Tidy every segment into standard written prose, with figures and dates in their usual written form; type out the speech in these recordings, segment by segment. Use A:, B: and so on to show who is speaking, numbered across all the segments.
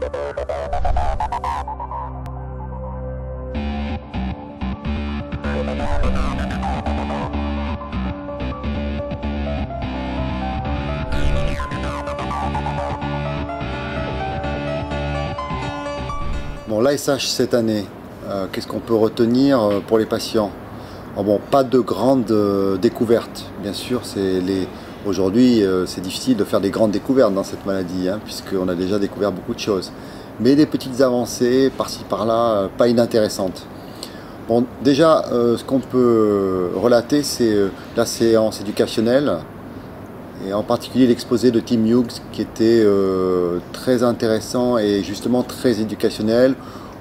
A: Bon, l'ASH cette année, qu'est-ce qu'on peut retenir pour les patients? Bon, pas de grandes découvertes, bien sûr. Aujourd'hui, c'est difficile de faire des grandes découvertes dans cette maladie, puisqu'on a déjà découvert beaucoup de choses. Mais des petites avancées, par-ci par-là, pas inintéressantes. Bon, déjà, ce qu'on peut relater, c'est la séance éducationnelle, et en particulier l'exposé de Tim Hughes, qui était très intéressant et justement très éducationnel,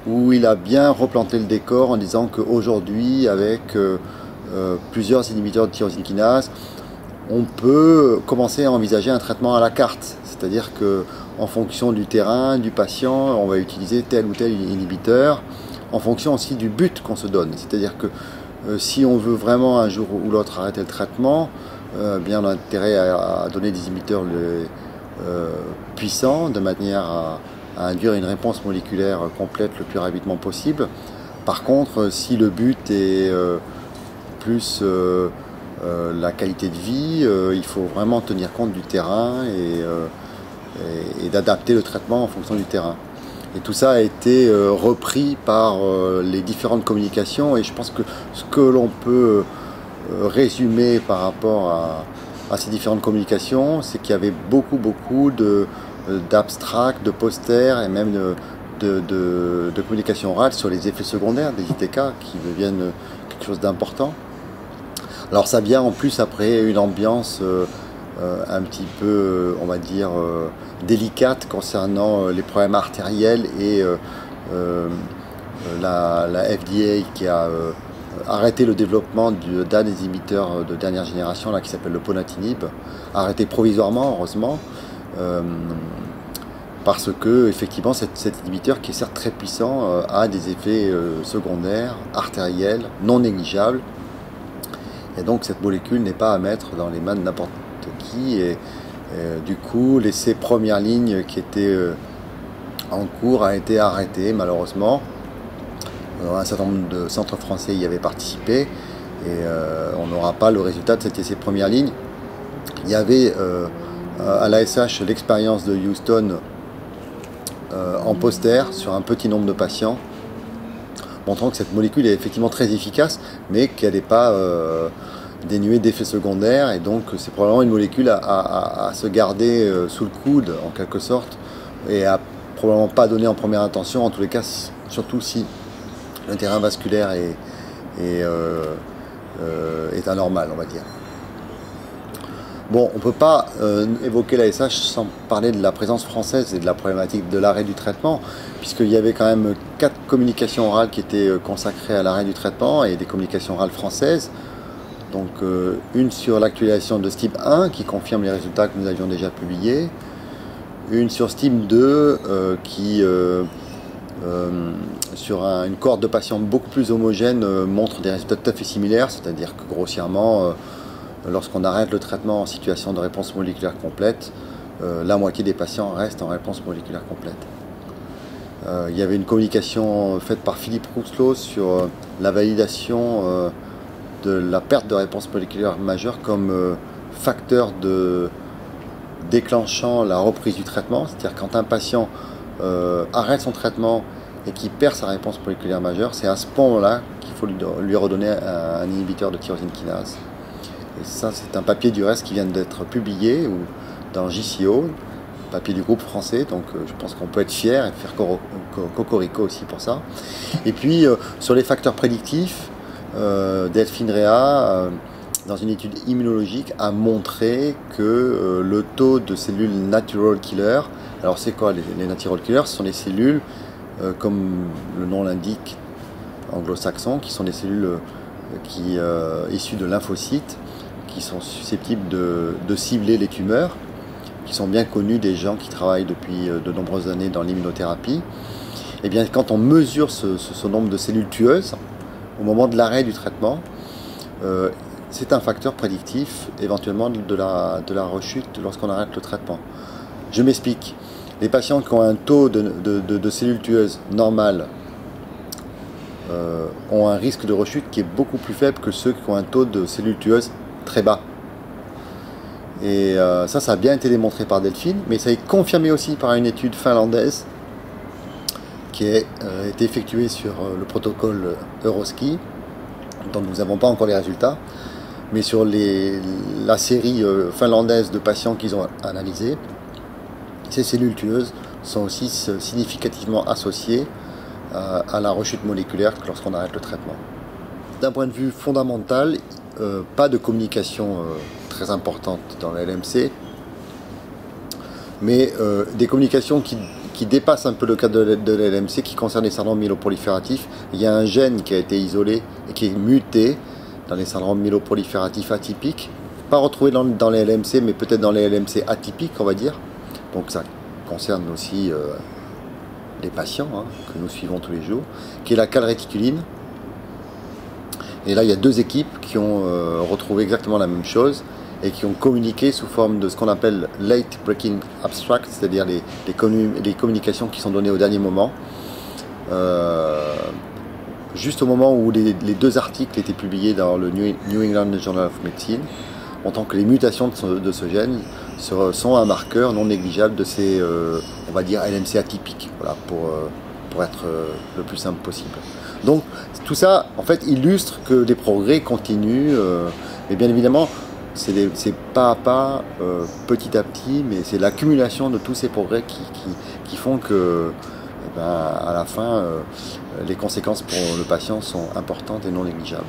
A: où il a bien replanté le décor en disant qu'aujourd'hui, avec plusieurs inhibiteurs de tyrosine kinase, on peut commencer à envisager un traitement à la carte. C'est-à-dire qu'en fonction du terrain, du patient, on va utiliser tel ou tel inhibiteur, en fonction aussi du but qu'on se donne. C'est-à-dire que si on veut vraiment un jour ou l'autre arrêter le traitement, bien on a intérêt à donner des inhibiteurs puissants, de manière à induire une réponse moléculaire complète le plus rapidement possible. Par contre, si le but est plus la qualité de vie, il faut vraiment tenir compte du terrain et d'adapter le traitement en fonction du terrain. Et tout ça a été repris par les différentes communications, et je pense que ce que l'on peut résumer par rapport à ces différentes communications, c'est qu'il y avait beaucoup d'abstracts, de posters et même de communications orales sur les effets secondaires des ITK qui deviennent quelque chose d'important. Alors ça vient en plus après une ambiance un petit peu, on va dire, délicate concernant les problèmes artériels et la FDA qui a arrêté le développement d'un inhibiteur de dernière génération là, qui s'appelle le ponatinib, arrêté provisoirement, heureusement, parce que effectivement cet inhibiteur, qui est certes très puissant, a des effets secondaires artériels non négligeables, et donc cette molécule n'est pas à mettre dans les mains de n'importe qui, et du coup ces premières lignes qui étaient en cours a été arrêtée malheureusement. Un certain nombre de centres français y avaient participé, et on n'aura pas le résultat de ces premières lignes. Il y avait à l'ASH l'expérience de Houston en poster sur un petit nombre de patients, montrant que cette molécule est effectivement très efficace, mais qu'elle n'est pas dénuée d'effets secondaires, et donc c'est probablement une molécule à se garder sous le coude en quelque sorte, et à probablement pas donner en première intention, en tous les cas, surtout si le terrain vasculaire est anormal, on va dire. Bon, on ne peut pas évoquer l'ASH sans parler de la présence française et de la problématique de l'arrêt du traitement, puisqu'il y avait quand même 4 communications orales qui étaient consacrées à l'arrêt du traitement, et des communications orales françaises. Donc une sur l'actualisation de STIB 1 qui confirme les résultats que nous avions déjà publiés, une sur STIB 2 qui sur une cohorte de patients beaucoup plus homogène montre des résultats tout à fait similaires, c'est-à-dire que grossièrement lorsqu'on arrête le traitement en situation de réponse moléculaire complète, la moitié des patients restent en réponse moléculaire complète. Il y avait une communication faite par Philippe Rousselot sur la validation de la perte de réponse moléculaire majeure comme facteur déclenchant la reprise du traitement, c'est-à-dire quand un patient arrête son traitement et qui perd sa réponse moléculaire majeure, c'est à ce moment-là qu'il faut lui redonner un inhibiteur de tyrosine kinase. Et ça, c'est un papier du reste qui vient d'être publié dans JCO, papier du groupe français, donc je pense qu'on peut être fier et faire cocorico aussi pour ça. Et puis sur les facteurs prédictifs, Delphine Rea, dans une étude immunologique, a montré que le taux de cellules natural killer, alors c'est quoi les natural killers? Ce sont les cellules, comme le nom l'indique, anglo-saxons, qui sont des cellules issues de lymphocytes, qui sont susceptibles de cibler les tumeurs, qui sont bien connus des gens qui travaillent depuis de nombreuses années dans l'immunothérapie. Et bien quand on mesure ce nombre de cellules tueuses, au moment de l'arrêt du traitement, c'est un facteur prédictif éventuellement de la rechute lorsqu'on arrête le traitement. Je m'explique. Les patients qui ont un taux de cellules tueuses normal ont un risque de rechute qui est beaucoup plus faible que ceux qui ont un taux de cellules tueuses très bas. Et ça a bien été démontré par Delphine, mais ça est confirmé aussi par une étude finlandaise qui a été effectuée sur le protocole Euroski, dont nous n'avons pas encore les résultats, mais sur la série finlandaise de patients qu'ils ont analysés, ces cellules tueuses sont aussi significativement associées à la rechute moléculaire lorsqu'on arrête le traitement. D'un point de vue fondamental, pas de communication très importante dans la LMC, mais des communications qui dépassent un peu le cadre de la LMC, qui concernent les syndromes myéloprolifératifs. Il y a un gène qui a été isolé et qui est muté dans les syndromes myéloprolifératifs atypiques, pas retrouvé dans les LMC, mais peut-être dans les LMC atypiques, on va dire. Donc ça concerne aussi les patients que nous suivons tous les jours, qui est la calréticuline. Et là, il y a deux équipes qui ont retrouvé exactement la même chose et qui ont communiqué sous forme de ce qu'on appelle late breaking abstract, c'est-à-dire les communications qui sont données au dernier moment, juste au moment où les deux articles étaient publiés dans le New England Journal of Medicine, en tant que les mutations de ce gène sont un marqueur non négligeable de ces, on va dire, LMC atypiques, voilà, pour être le plus simple possible. Donc tout ça, en fait, illustre que les progrès continuent, mais bien évidemment, c'est pas à pas, petit à petit, mais c'est l'accumulation de tous ces progrès qui font que, à la fin, les conséquences pour le patient sont importantes et non négligeables.